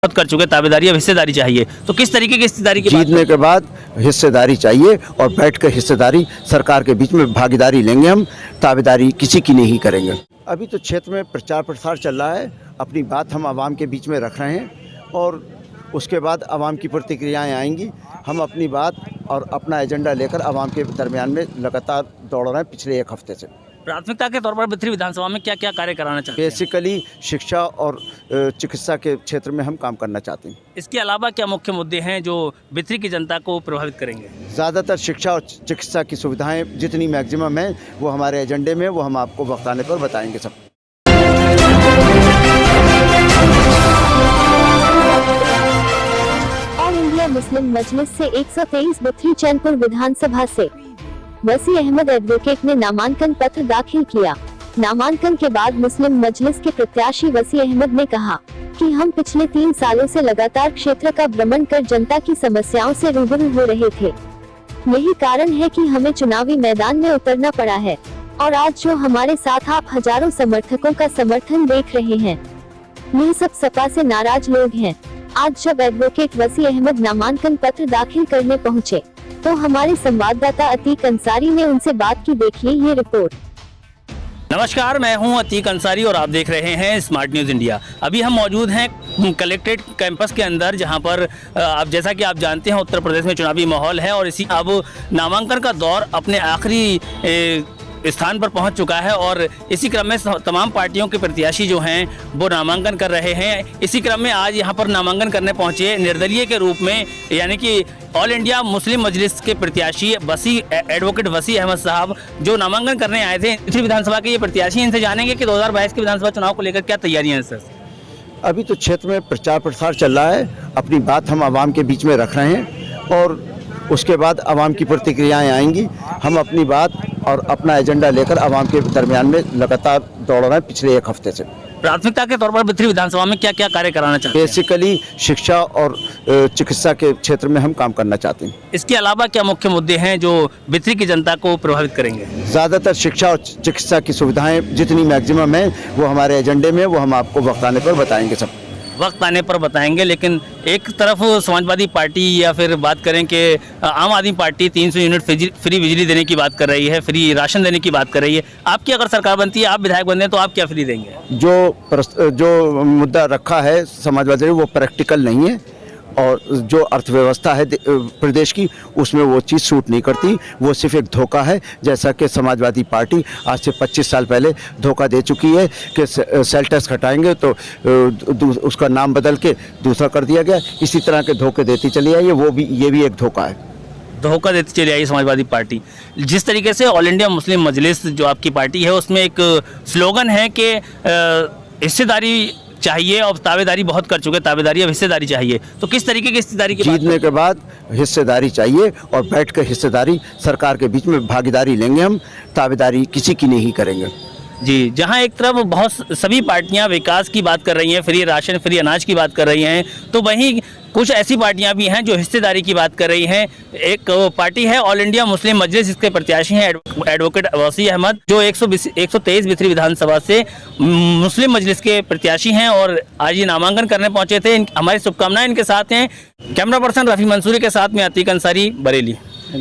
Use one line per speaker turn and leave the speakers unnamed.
बहुत कर चुके, ताबेदारी अब हिस्सेदारी चाहिए। तो किस तरीके की हिस्सेदारी की बात
जीतने के बाद हिस्सेदारी चाहिए और बैठकर हिस्सेदारी सरकार के बीच में भागीदारी लेंगे हम, ताबेदारी किसी की नहीं करेंगे। अभी तो क्षेत्र में प्रचार प्रसार चल रहा है, अपनी बात हम आवाम के बीच में रख रहे हैं और उसके बाद आवाम की प्रतिक्रियाएं आएंगी। हम अपनी बात और अपना एजेंडा लेकर आवाम के दरमियान में लगातार दौड़ रहे हैं पिछले 1 हफ्ते से।
प्राथमिकता के तौर पर बिथरी विधानसभा में क्या क्या कार्य कराना चाहते हैं?
बेसिकली शिक्षा और चिकित्सा के क्षेत्र में हम काम करना चाहते हैं।
इसके अलावा क्या मुख्य मुद्दे हैं जो बिथरी की जनता को प्रभावित करेंगे?
ज़्यादातर शिक्षा और चिकित्सा की सुविधाएं जितनी मैक्सिमम हैं वो हमारे एजेंडे में, वो हम आपको वक्त आने पर बताएंगे सब।
ऑल इंडिया मुस्लिम मजलिस से 123 बिथरी चैनपुर विधानसभा से वसी अहमद एडवोकेट ने नामांकन पत्र दाखिल किया। नामांकन के बाद मुस्लिम मजलिस के प्रत्याशी वसी अहमद ने कहा कि हम पिछले 3 सालों से लगातार क्षेत्र का भ्रमण कर जनता की समस्याओं से रूबरू हो रहे थे। यही कारण है कि हमें चुनावी मैदान में उतरना पड़ा है और आज जो हमारे साथ आप हजारों समर्थकों का समर्थन देख रहे हैं, यह सब सपा से नाराज लोग हैं। आज जब एडवोकेट वसी अहमद नामांकन पत्र दाखिल करने पहुंचे, तो हमारे संवाददाता अतीक अंसारी ने उनसे बात की। देखिए ये रिपोर्ट।
नमस्कार, मैं हूं अतीक अंसारी और आप देख रहे हैं स्मार्ट न्यूज़ इंडिया। अभी हम मौजूद हैं कलेक्ट्रेट कैंपस के अंदर, जहां पर अब जैसा कि आप जानते हैं उत्तर प्रदेश में चुनावी माहौल है और इसी अब नामांकन का दौर अपने आखिरी स्थान पर पहुंच चुका है और इसी क्रम में तमाम पार्टियों के प्रत्याशी जो हैं वो नामांकन कर रहे हैं। इसी क्रम में आज यहां पर नामांकन करने पहुंचे निर्दलीय के रूप में, यानी कि ऑल इंडिया मुस्लिम मजलिस के प्रत्याशी एडवोकेट वसी अहमद साहब जो नामांकन करने आए थे। इसी विधानसभा के ये प्रत्याशी, इनसे जानेंगे कि 2022 के विधानसभा चुनाव को लेकर क्या तैयारियां हैं सर?
अभी तो क्षेत्र में प्रचार प्रसार चल रहा है, अपनी बात हम आवाम के बीच में रख रहे हैं और उसके बाद आवाम की प्रतिक्रियाएं आएंगी। हम अपनी बात और अपना एजेंडा लेकर आवाम के दरमियान में लगातार दौड़ रहे हैं पिछले 1 हफ्ते से।
प्राथमिकता के तौर पर बिथरी विधानसभा में क्या क्या कार्य कराना चाहते हैं?
बेसिकली शिक्षा और चिकित्सा के क्षेत्र में हम काम करना चाहते हैं।
इसके अलावा क्या मुख्य मुद्दे हैं जो बिथरी की जनता को प्रभावित करेंगे?
ज़्यादातर शिक्षा और चिकित्सा की सुविधाएं जितनी मैक्सिमम हैं वो हमारे एजेंडे में, वो हम आपको वक्त आने पर बताएंगे सब।
वक्त आने पर बताएंगे। लेकिन एक तरफ समाजवादी पार्टी या फिर बात करें कि आम आदमी पार्टी 300 यूनिट फ्री बिजली देने की बात कर रही है, फ्री राशन देने की बात कर रही है। आपकी अगर सरकार बनती है, आप विधायक बनते हैं, तो आप क्या फ्री देंगे?
जो मुद्दा रखा है समाजवादी ने वो प्रैक्टिकल नहीं है और जो अर्थव्यवस्था है प्रदेश की उसमें वो चीज़ सूट नहीं करती। वो सिर्फ एक धोखा है, जैसा कि समाजवादी पार्टी आज से 25 साल पहले धोखा दे चुकी है कि सेल टैक्स हटाएंगे तो उसका नाम बदल के दूसरा कर दिया गया। इसी तरह के धोखे देती चली आई है, ये भी एक धोखा है।
धोखा देती चली आई समाजवादी पार्टी। जिस तरीके से ऑल इंडिया मुस्लिम मजलिस जो आपकी पार्टी है, उसमें एक स्लोगन है कि हिस्सेदारी चाहिए और ताबेदारी बहुत कर चुके, ताबेदारी अब हिस्सेदारी चाहिए। तो किस तरीके की हिस्सेदारी की
जीतने के बाद हिस्सेदारी चाहिए और बैठकर हिस्सेदारी सरकार के बीच में भागीदारी लेंगे हम, ताबेदारी किसी की नहीं करेंगे।
जी, जहां एक तरफ बहुत सभी पार्टियां विकास की बात कर रही हैं, फ्री राशन, फ्री अनाज की बात कर रही हैं, तो वहीं कुछ ऐसी पार्टियां भी हैं जो हिस्सेदारी की बात कर रही हैं। एक पार्टी है ऑल इंडिया मुस्लिम मजलिस, जिसके प्रत्याशी हैं एडवोकेट वसी अहमद, जो 123 बिथरी विधानसभा से मुस्लिम मजलिस के प्रत्याशी हैं और आज ये नामांकन करने पहुंचे थे। हमारी शुभकामनाएं इनके साथ हैं। कैमरा पर्सन रफ़ी मंसूरी के साथ में अतीक अंसारी, बरेली।